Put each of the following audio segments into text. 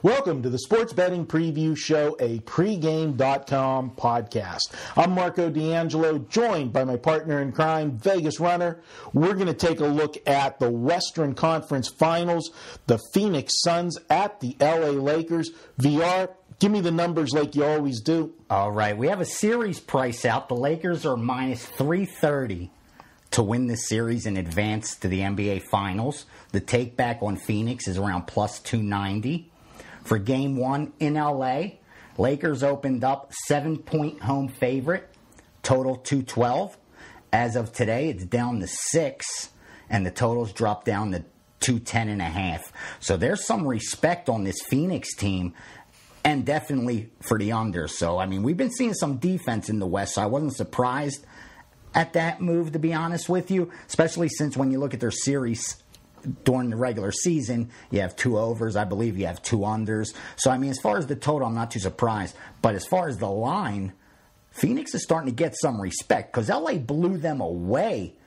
Welcome to the Sports Betting Preview Show, a pregame.com podcast. I'm Marco D'Angelo, joined by my partner in crime, Vegas Runner. We're going to take a look at the Western Conference Finals, the Phoenix Suns at the LA Lakers. VR, give me the numbers like you always do. All right, we have a series price out. The Lakers are minus 330 to win this series and advance to the NBA Finals. The take back on Phoenix is around plus 290. For Game 1 in LA, Lakers opened up 7-point home favorite, total 212. As of today, it's down to 6, and the total's dropped down to 210.5. So there's some respect on this Phoenix team, and definitely for the under. So, I mean, we've been seeing some defense in the West, so I wasn't surprised at that move, to be honest with you, especially since when you look at their series during the regular season, you have 2 overs, I believe you have 2 unders. So, I mean, as far as the total, I'm not too surprised. But as far as the line, Phoenix is starting to get some respect because LA blew them away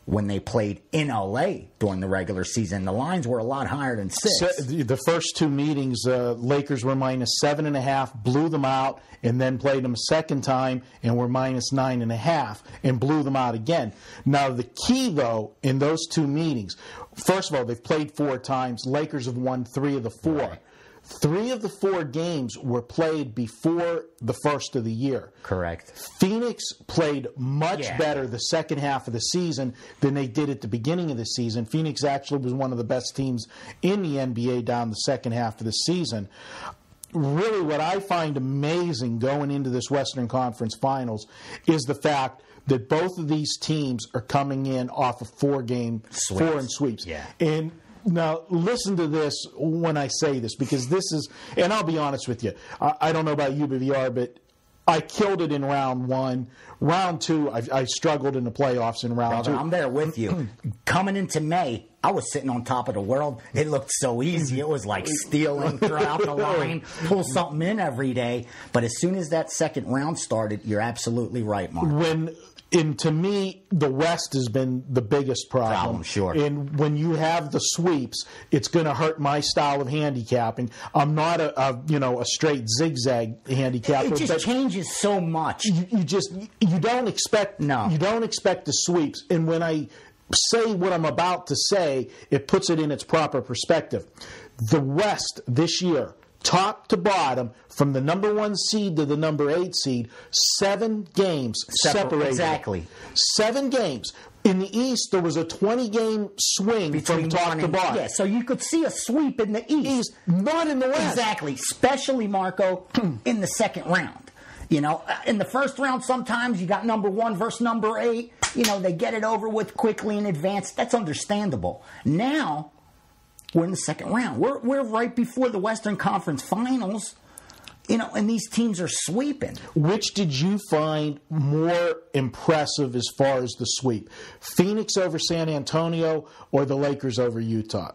when they played in LA during the regular season. The lines were a lot higher than 6. The first 2 meetings, Lakers were minus 7.5, blew them out, and then played them a second time and were minus 9.5 and blew them out again. Now, the key, though, in those 2 meetings, first of all, they've played 4 times. Lakers have won 3 of the 4. Right. 3 of the 4 games were played before the first of the year. Correct. Phoenix played much better the second half of the season than they did at the beginning of the season. Phoenix actually was one of the best teams in the NBA down the second half of the season. Really, what I find amazing going into this Western Conference Finals is the fact that both of these teams are coming in off of 4-game sweeps. Yeah. And now, listen to this when I say this, because this is, and I'll be honest with you, I don't know about you, BVR, but I killed it in round 1. Round 2, I struggled in the playoffs in round 2. I'm there with you. Coming into May, I was sitting on top of the world. It looked so easy. It was like stealing throughout the line, pull something in every day. But as soon as that second round started, you're absolutely right, Mark. And to me, the West has been the biggest problem. Sure. And when you have the sweeps, it's going to hurt my style of handicapping. I'm not a straight zigzag handicapper. It just changes so much. You don't expect you don't expect the sweeps. And when I say what I'm about to say, it puts it in its proper perspective. The West this year, top to bottom, from the number 1 seed to the number 8 seed, 7 games separated. Exactly. 7 games. In the East, there was a 20-game swing from top to bottom. Yeah, so you could see a sweep in the East. Not in the West. Exactly. Especially, Marco, in the second round. You know, in the first round, sometimes you got number 1 versus number 8. You know, they get it over with quickly in advance. That's understandable. Now, we're in the second round. We're right before the Western Conference Finals, you know, and these teams are sweeping. Which did you find more impressive as far as the sweep? Phoenix over San Antonio or the Lakers over Utah?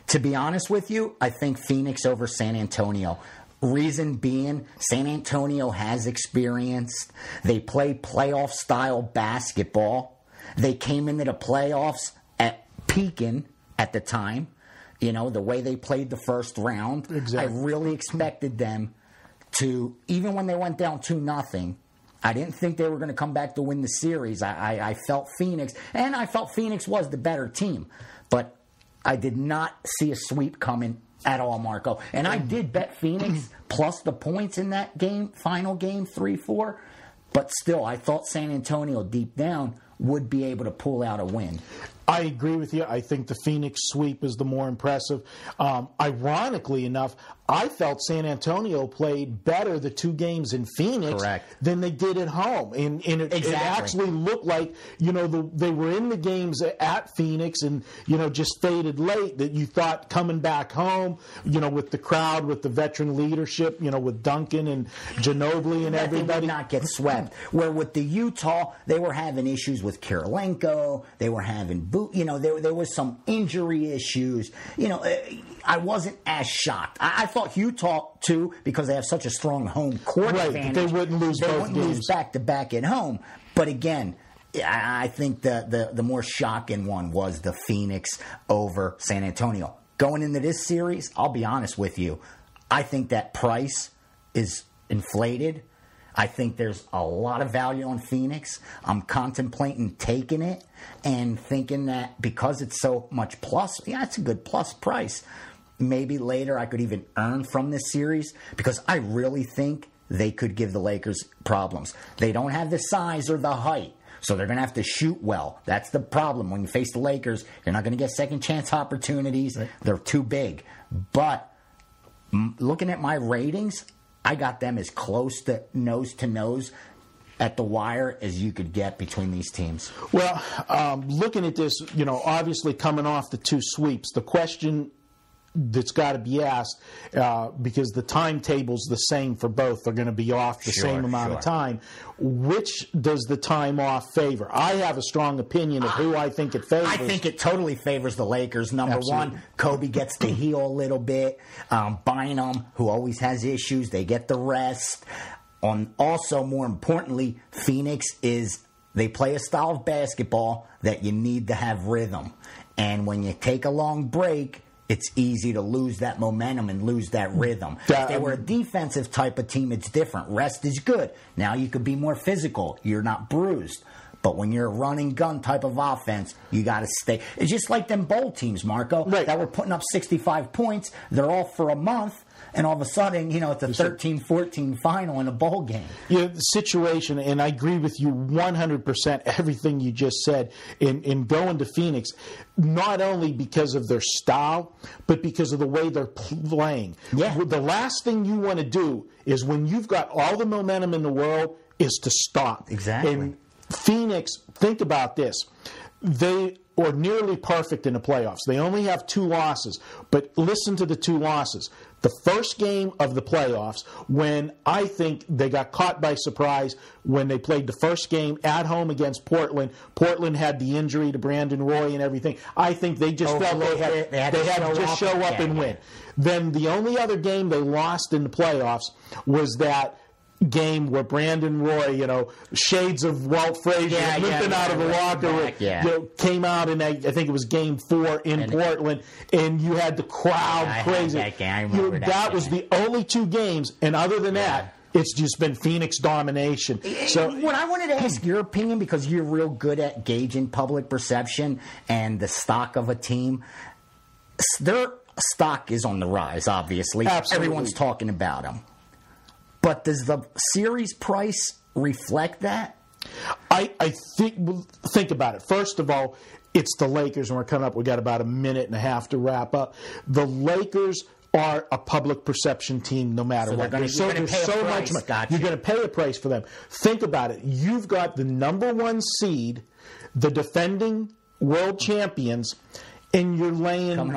To be honest with you, I think Phoenix over San Antonio. Reason being, San Antonio has experience. They play playoff-style basketball. They came into the playoffs at peaking at the time. You know, the way they played the first round. Exactly. I really expected them to, even when they went down 2-0, I didn't think they were going to come back to win the series. I felt Phoenix, and I felt Phoenix was the better team. But I did not see a sweep coming at all, Marco. And I did bet Phoenix plus the points in that game, final game, 3-4. But still, I thought San Antonio deep down would be able to pull out a win. I agree with you. I think the Phoenix sweep is the more impressive. Ironically enough, I felt San Antonio played better the 2 games in Phoenix than they did at home. And it actually looked like, you know, they were in the games at Phoenix and, you know, just faded late, that you thought coming back home, you know, with the crowd, with the veteran leadership, you know, with Duncan and Ginobili and everybody. They did not get swept. Where with the Utah, they were having issues with Kirilenko. They were having you know, there was some injury issues. You know, I wasn't as shocked. I thought Utah, too, because they have such a strong home court advantage. They wouldn't lose both games. They wouldn't lose back-to-back at home. But again, I think the more shocking one was the Phoenix over San Antonio. Going into this series, I'll be honest with you, I think that price is inflated. I think there's a lot of value on Phoenix. I'm contemplating taking it and thinking that because it's so much plus, yeah, it's a good plus price. Maybe later I could even earn from this series because I really think they could give the Lakers problems. They don't have the size or the height, so they're going to have to shoot well. That's the problem. When you face the Lakers, you're not going to get second chance opportunities. Right. They're too big. But looking at my ratings, I got them as close to nose at the wire as you could get between these teams. Well, looking at this, obviously coming off the 2 sweeps, the question that's got to be asked, because the timetable's the same for both, they're going to be off the same amount of time. Which does the time off favor? I have a strong opinion of who I think it favors. I think it totally favors the Lakers. Number one, Kobe gets to heal a little bit. Bynum, who always has issues, they get the rest. Also, more importantly, Phoenix they play a style of basketball that you need to have rhythm. And when you take a long break, it's easy to lose that momentum and lose that rhythm. If they were a defensive type of team, it's different. Rest is good. Now you could be more physical. You're not bruised. But when you're a running gun type of offense, you got to stay. It's just like them bowl teams, Marco, that were putting up 65 points. They're all for a month. And all of a sudden, it's a 13-14 final in a bowl game. The situation, and I agree with you 100%, everything you just said, in going to Phoenix, not only because of their style, but because of the way they're playing. Yeah. The last thing you want to do is when you've got all the momentum in the world is to stop. Exactly. And Phoenix, think about this. They are nearly perfect in the playoffs. They only have 2 losses, but listen to the 2 losses. The first game of the playoffs, when I think they got caught by surprise when they played the first game at home against Portland. Portland had the injury to Brandon Roy and everything. I think they just felt they had to just show up and win. Then the only other game they lost in the playoffs was that game where Brandon Roy, shades of Walt Frazier, limping out of the locker room, came out, and I think it was Game 4 in Portland, and you had the crowd crazy. That was the only 2 games, and other than that, it's just been Phoenix domination. So, what I wanted to ask your opinion, because you're real good at gauging public perception and the stock of a team, their stock is on the rise, obviously. Absolutely. Everyone's talking about them. But does the series price reflect that? I think about it. First of all, it's the Lakers, and we're coming up. We got about a minute and a half to wrap up. The Lakers are a public perception team, no matter what. There's so much money. You're going to pay a price for them. Think about it. You've got the number 1 seed, the defending world champions, and you're laying coming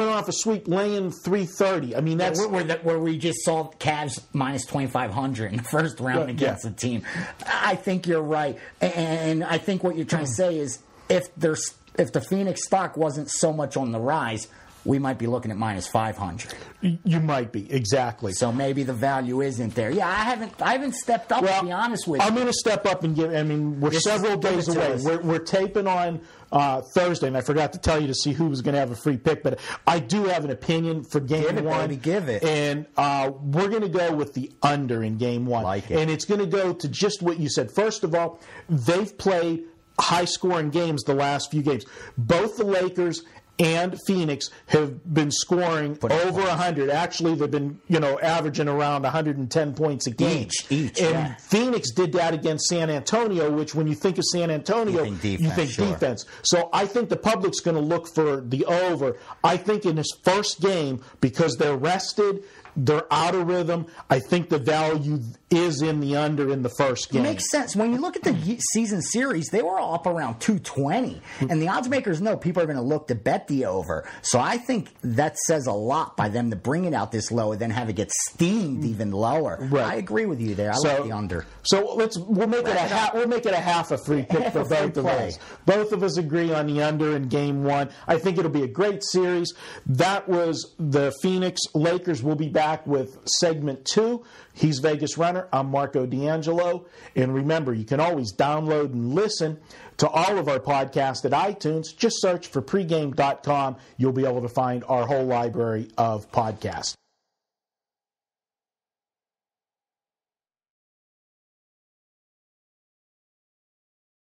off a sweep, laying 330. I mean, that's where we just saw Cavs minus 2,500 in the first round against the team. I think you're right, and I think what you're trying to say is if the Phoenix stock wasn't so much on the rise, we might be looking at minus 500. You might be, exactly. So maybe the value isn't there. Yeah, I haven't stepped up, to be honest with you. I'm going to step up and we're several days away. We're taping on Thursday, and I forgot to tell you to see who was going to have a free pick, but I do have an opinion for Game 1. Baby, give it. And we're going to go with the under in Game 1. Like it. And it's going to go to just what you said. First of all, they've played high-scoring games the last few games. Both the Lakers and Phoenix have been scoring over 100. Actually, they've been, averaging around 110 points a game. Each. And Phoenix did that against San Antonio, which when you think of San Antonio, you think defense. So I think the public's going to look for the over. I think in this first game, because they're rested, they're out of rhythm, I think the value is in the under in the first game. It makes sense. When you look at the season series, they were all up around 220. And the odds makers know people are going to look to bet the over. So I think that says a lot by them to bring it out this low and then have it get steamed even lower. Right. I agree with you there. I like the under. So we'll make it a half a free pick for both of us. Both of us agree on the under in Game 1. I think it'll be a great series. That was the Phoenix Lakers. We'll be back with segment 2. He's Vegas Runner. I'm Marco D'Angelo. And remember, you can always download and listen to all of our podcasts at iTunes. Just search for pregame.com. You'll be able to find our whole library of podcasts.